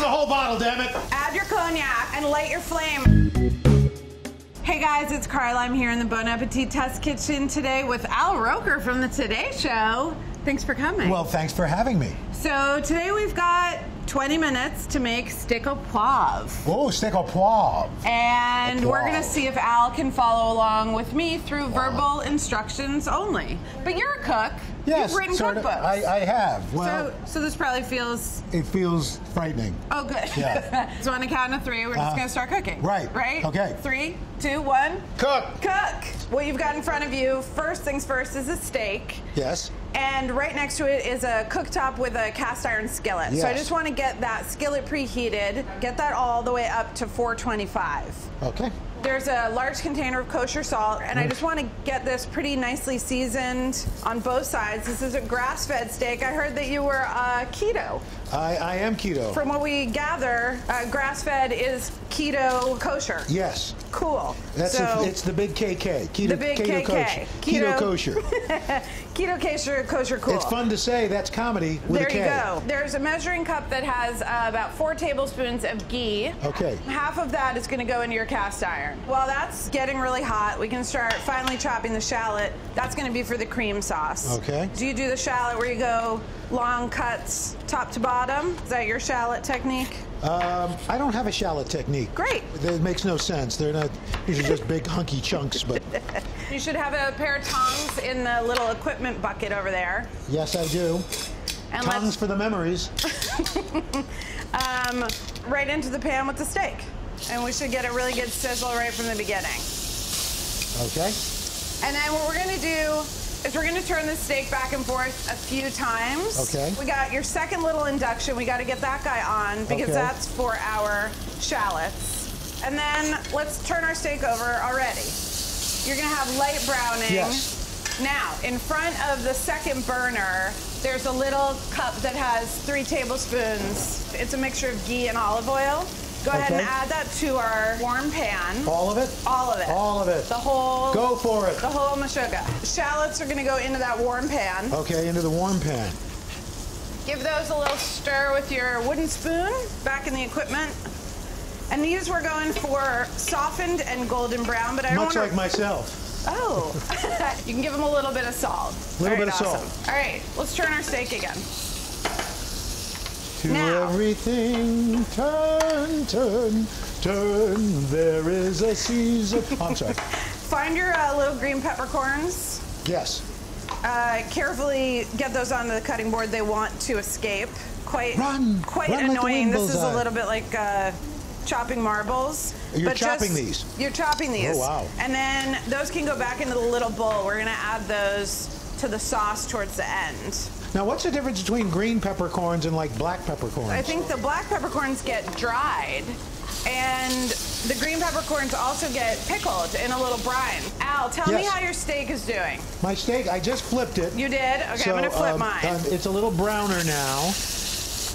the whole bottle, damn it. Add your cognac and light your flame. Hey guys, it's Carla. I'm here in the Bon Appétit test kitchen today with Al Roker from the Today Show. Thanks for coming. Well, thanks for having me. So today we've got 20 minutes to make steak au poivre. Oh, steak au poivre. And we're going to see if Al can follow along with me through verbal instructions only. But you're a cook. Yes, You've written cookbooks. I have. Well, so this probably feels... It feels frightening. Oh, good. Yeah. So on a count of three, we're just going to start cooking. Right. Right? Okay. 3, 2, 1. Cook. Cook. What you've got in front of you, first things first, is a steak. Yes. And right next to it is a cooktop with a cast iron skillet. Yes. So I just want to get that skillet preheated, get that all the way up to 425. Okay. There's a large container of kosher salt, and I just want to get this pretty nicely seasoned on both sides. This is a grass-fed steak. I heard that you were keto. I am keto. From what we gather, grass-fed is keto kosher. Yes. Cool. That's so, it's the big KK. Keto, the big keto KK. Kosher. Keto kosher. Keto kosher cool. It's fun to say. That's comedy with a K. There you go. There's a measuring cup that has about 4 tablespoons of ghee. Okay. Half of that is going to go into your cast iron. While that's getting really hot, we can start finely chopping the shallot. That's going to be for the cream sauce. Okay. Do you do the shallot where you go long cuts top to bottom? Is that your shallot technique? I don't have a shallot technique. Great. It makes no sense. They're not usually just big hunky chunks, but... You should have a pair of tongs in the little equipment bucket over there. Yes, I do. And tongs for the memories. Right into the pan with the steak. And we should get a really good sizzle right from the beginning. Okay. And then what we're going to do is we're going to turn the steak back and forth a few times. Okay. We got your second little induction. We got to get that guy on because that's for our shallots. And then let's turn our steak over already. You're going to have light browning. Yes. Now, in front of the second burner, there's a little cup that has 3 tablespoons. It's a mixture of ghee and olive oil. Go ahead and add that to our warm pan. All of it? All of it. All of it. The whole... Go for it. The whole mashuga. Shallots are going to go into that warm pan. Okay, into the warm pan. Give those a little stir with your wooden spoon back in the equipment. And these we're going for softened and golden brown, but I don't want to... Much like myself. Oh. You can give them a little bit of salt. A little bit of salt. All right, let's turn our steak again. To everything, turn, turn, turn, there is a season. Oh, I'm sorry. Find your little green peppercorns. Yes. Carefully get those onto the cutting board. They want to escape. Quite Run annoying. Like this is a little bit like chopping marbles. You're chopping these? You're chopping these. Oh, wow. And then those can go back into the little bowl. We're going to add those to the sauce towards the end. Now, what's the difference between green peppercorns and like black peppercorns? I think the black peppercorns get dried, and the green peppercorns also get pickled in a little brine. Al, tell me how your steak is doing. My steak, I just flipped it. You did? Okay, so, I'm going to flip mine. It's a little browner now.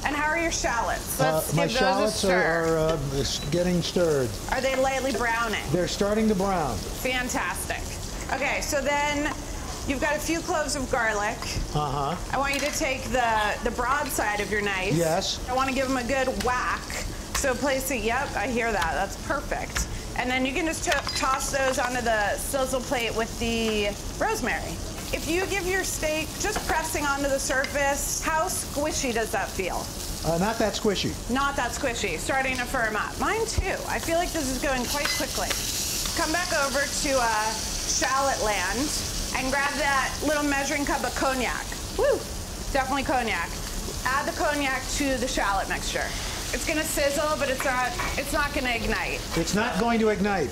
And how are your shallots? Let's my give shallots those a are getting stirred. Are they lightly browning? They're starting to brown. Fantastic. Okay, so then you've got a few cloves of garlic. Uh-huh. I want you to take the broad side of your knife. Yes. I want to give them a good whack. So place it, yep, I hear that. That's perfect. And then you can just toss those onto the sizzle plate with the rosemary. If you give your steak just pressing onto the surface, how squishy does that feel? Not that squishy. Not that squishy. Starting to firm up. Mine too. I feel like this is going quite quickly. Come back over to shallot land and grab that little measuring cup of cognac. Woo! Definitely cognac. Add the cognac to the shallot mixture. It's gonna sizzle, but it's not gonna ignite. It's not going to ignite.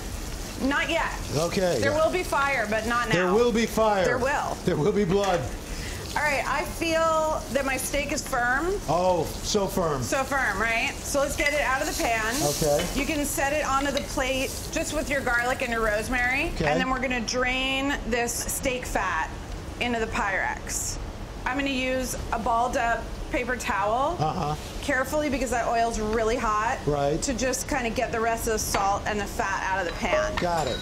Not yet. Okay. There will be fire, but not now. There will be fire. There will. There will be blood. All right, I feel that my steak is firm. Oh, so firm. So firm, right? So let's get it out of the pan. Okay. You can set it onto the plate just with your garlic and your rosemary. Okay. And then we're gonna drain this steak fat into the Pyrex. I'm gonna use a balled up paper towel. Carefully, because that oil's really hot. Right. To just kind of get the rest of the salt and the fat out of the pan. Got it.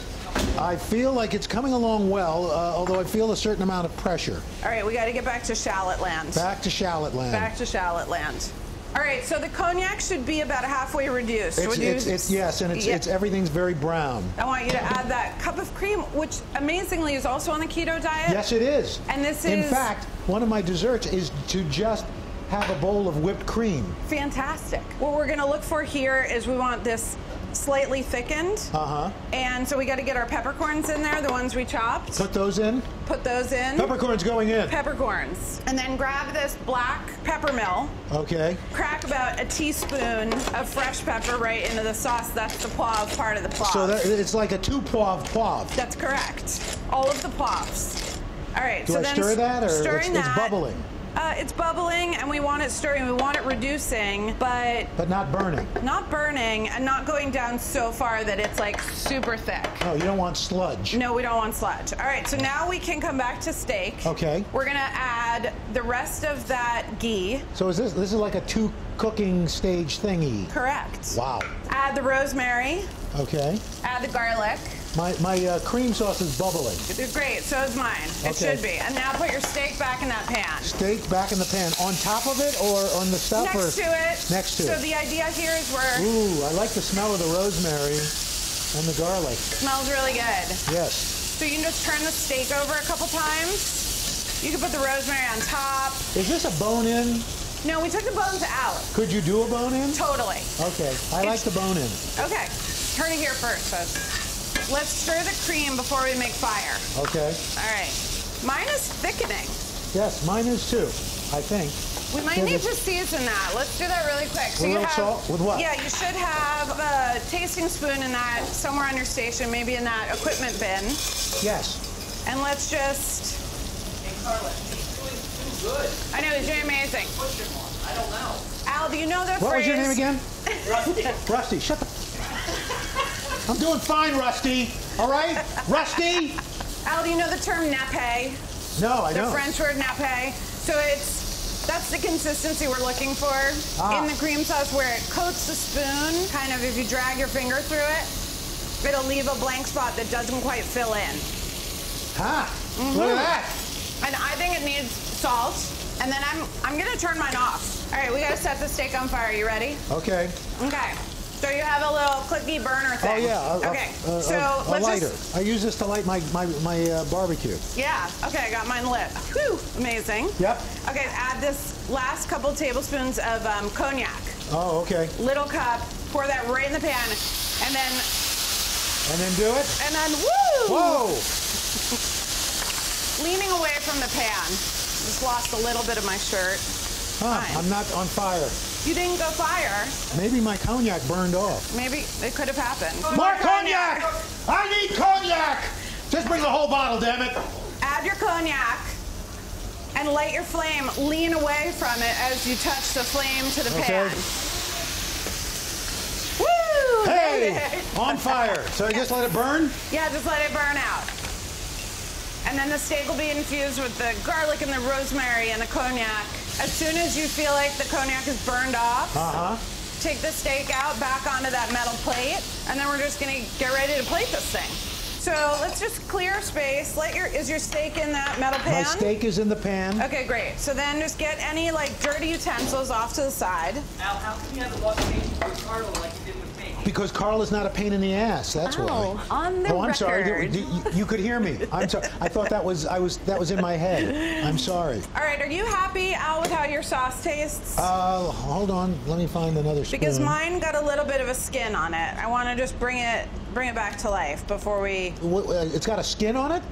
I feel like it's coming along well, although I feel a certain amount of pressure. All right, we got to get back to shallot land. Back to shallot land. Back to shallot land. All right, so the cognac should be about halfway reduced. It's everything's very brown. I want you to add that cup of cream, which amazingly is also on the keto diet. Yes, it is. And this is... In fact, one of my desserts is to just have a bowl of whipped cream. Fantastic. What we're going to look for here is we want this slightly thickened. Uh-huh. And so we got to get our peppercorns in there, the ones we chopped. Put those in? Put those in. Peppercorns going in. Peppercorns. And then grab this black pepper mill. Okay. Crack about a teaspoon of fresh pepper right into the sauce. That's the poivre part of the poivre. So it's like a 2 poivre. That's correct. All of the poivres. All right. Do I stir that, or it's bubbling? It's bubbling, and we want it stirring. We want it reducing, but not burning. Not burning, and not going down so far that it's like super thick. No, you don't want sludge. No, we don't want sludge. All right, so now we can come back to steak. Okay. We're gonna add the rest of that ghee. So this is like a 2 cooking stage thingy? Correct. Wow. Add the rosemary. Okay. Add the garlic. My cream sauce is bubbling. Great, so is mine. It should be. And now put your steak back in that pan. Steak back in the pan. On top of it or on the stuff? Next to it. Next to it. So the idea here is we're... Ooh, I like the smell of the rosemary and the garlic. Smells really good. Yes. So you can just turn the steak over a couple times. You can put the rosemary on top. Is this a bone-in? No, we took the bones out. Could you do a bone-in? Totally. Okay, I like the bone-in. Okay, turn it here first, folks. Let's stir the cream before we make fire. Okay. All right. Mine is thickening. Yes, mine is too, I think. We might need to season that. Let's do that really quick. So a you little have salt? With what? Yeah, you should have a tasting spoon in that somewhere on your station, maybe in that equipment bin. Yes. And let's just... Hey, Carla, he's doing too good. I know, he's doing amazing. Push him on. I don't know. Al, do you know the phrase? What was your name again? Rusty. Rusty, shut the... I'm doing fine, Rusty. All right? Rusty? Al, do you know the term nappe? No, I don't. The French word nappe. So that's the consistency we're looking for in the cream sauce, where it coats the spoon. Kind of, if you drag your finger through it, it'll leave a blank spot that doesn't quite fill in. Look at that. And I think it needs salt. And then I'm gonna turn mine off. All right, we gotta set the steak on fire. You ready? Okay. Okay. So you have a little clicky burner thing. Oh yeah. Okay. So a lighter. I use this to light my barbecue. Yeah. Okay, I got mine lit. Whew. Amazing. Yep. Okay, add this last couple tablespoons of cognac. Oh, okay. Little cup. Pour that right in the pan, and then. And then do it. And then woo! Whoa! Leaning away from the pan. Just lost a little bit of my shirt. I'm not on fire. You didn't go fire. Maybe my cognac burned off. Maybe it could have happened. More cognac! I need cognac! Just bring the whole bottle, damn it. Add your cognac and light your flame. Lean away from it as you touch the flame to the pan. Woo! Hey! On fire. So I just let it burn? Yeah, just let it burn out. And then the steak will be infused with the garlic and the rosemary and the cognac. As soon as you feel like the cognac is burned off, take the steak out, back onto that metal plate, and then we're just gonna get ready to plate this thing. So let's just clear space. Is your steak in that metal pan? My steak is in the pan. Okay, great. So then just get any like dirty utensils off to the side. Al, how come you have a conversation with Carla like you did with me? Because Carla's not a pain in the ass. That's why. On the I'm sorry. record. You could hear me. I'm sorry. I thought that was in my head. I'm sorry. All right. Are you happy, Al, with how your sauce tastes? Hold on. Let me find another spoon. Because mine got a little bit of a skin on it. I want to just bring it back to life before we. It's got a skin on it?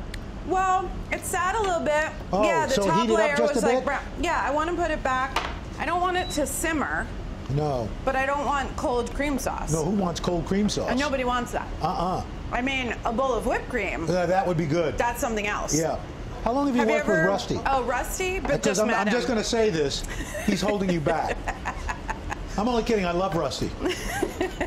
Well, it sat a little bit. Oh, yeah, the so top heat it up layer just was a like bit? brown. Yeah, I want to put it back. I don't want it to simmer. No. But I don't want cold cream sauce. No, who wants cold cream sauce? And nobody wants that. I mean, a bowl of whipped cream. That would be good. That's something else. Yeah. How long have you worked with Rusty? Oh, Rusty? But Because I'm just going to say this. He's holding you back. I'm only kidding. I love Rusty.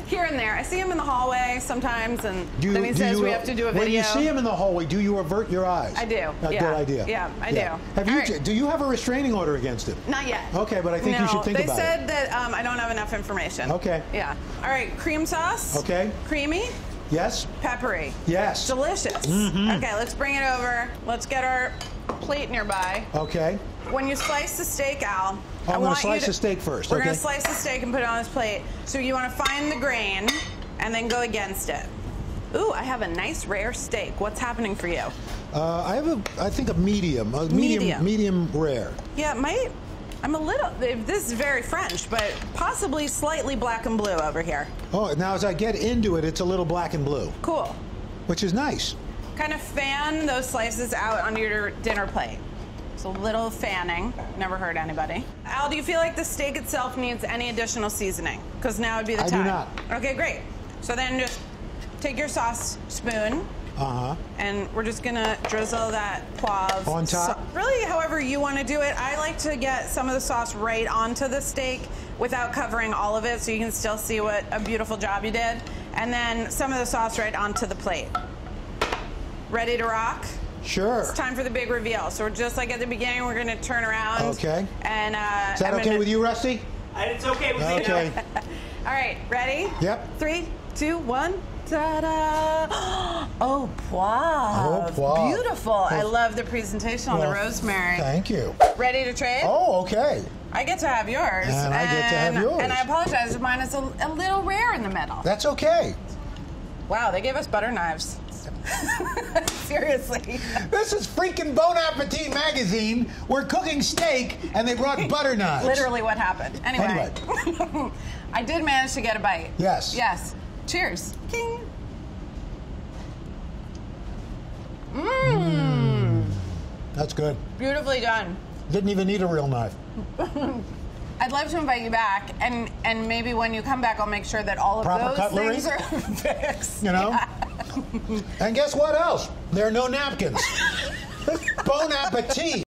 Here and there. I see him in the hallway sometimes, and then he says we have to do a video. When you see him in the hallway, do you avert your eyes? I do. Good idea. Yeah, I do. Do you have a restraining order against him? Not yet. Okay, but I think you should think about it. They said that I don't have enough information. Okay. Yeah. All right, cream sauce. Okay. Creamy. Yes. Peppery. Yes. Delicious. Okay, let's bring it over. Let's get our plate nearby. Okay. When you slice the steak, Al, I'm going to slice the steak first. We're going to slice the steak and put it on this plate. So you want to find the grain and then go against it. Ooh, I have a nice rare steak. What's happening for you? I think a medium rare. Yeah, I'm a little, this is very French, but possibly slightly black and blue over here. Oh, now as I get into it, it's a little black and blue. Cool. Which is nice. Kind of fan those slices out onto your dinner plate. So a little fanning, never hurt anybody. Al, do you feel like the steak itself needs any additional seasoning? Because now would be the time. I do not. Okay, great. So then just take your sauce spoon. And we're just gonna drizzle that poivre on top. Really, however you want to do it. I like to get some of the sauce right onto the steak without covering all of it, so you can still see what a beautiful job you did. And then some of the sauce right onto the plate. Ready to rock? Sure. It's time for the big reveal. So we're just like at the beginning, we're gonna turn around. Okay. And is that okay with you, Rusty? It's okay with me. Okay. All right, ready? Yep. 3, 2, 1. Ta-da! Oh, poivre. Oh, poivre. Beautiful. I love the presentation on the rosemary. Thank you. Ready to trade? Oh, okay. I get to have yours. And I get to have yours. And I apologize if mine is a little rare in the middle. That's okay. Wow, they gave us butter knives. Seriously. This is freaking Bon Appétit magazine. We're cooking steak, and they brought butter knives. Literally what happened. Anyway. I did manage to get a bite. Yes. Yes. Cheers. King. Mmm. That's good. Beautifully done. Didn't even need a real knife. I'd love to invite you back, and maybe when you come back, I'll make sure that all of Proper those cutlery? things are fixed. You know? Yeah. And guess what else? There are no napkins. Bon Appétit.